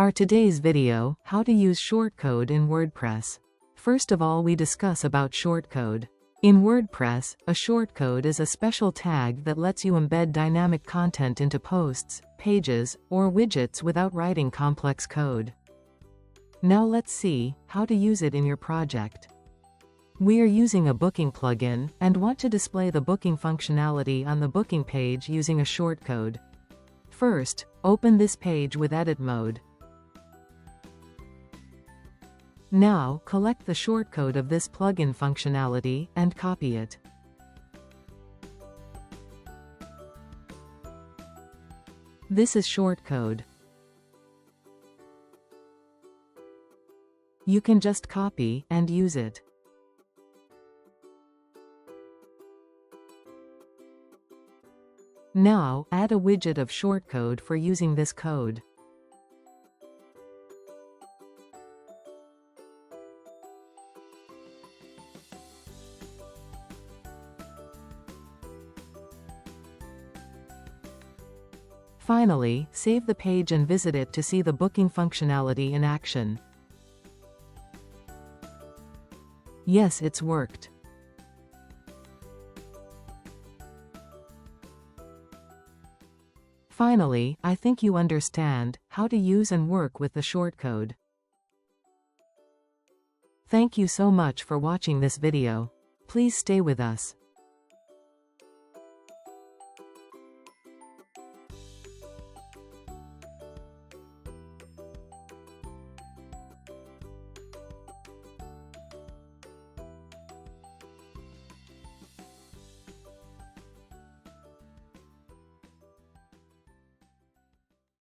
Our today's video, how to use shortcode in WordPress. First of all, we discuss about shortcode. In WordPress, a shortcode is a special tag that lets you embed dynamic content into posts, pages, or widgets without writing complex code. Now let's see how to use it in your project. We are using a booking plugin and want to display the booking functionality on the booking page using a shortcode. First, open this page with edit mode. Now, collect the shortcode of this plugin functionality and copy it. This is shortcode. You can just copy and use it. Now, add a widget of shortcode for using this code. Finally, save the page and visit it to see the booking functionality in action. Yes, it's worked. Finally, I think you understand how to use and work with the shortcode. Thank you so much for watching this video. Please stay with us.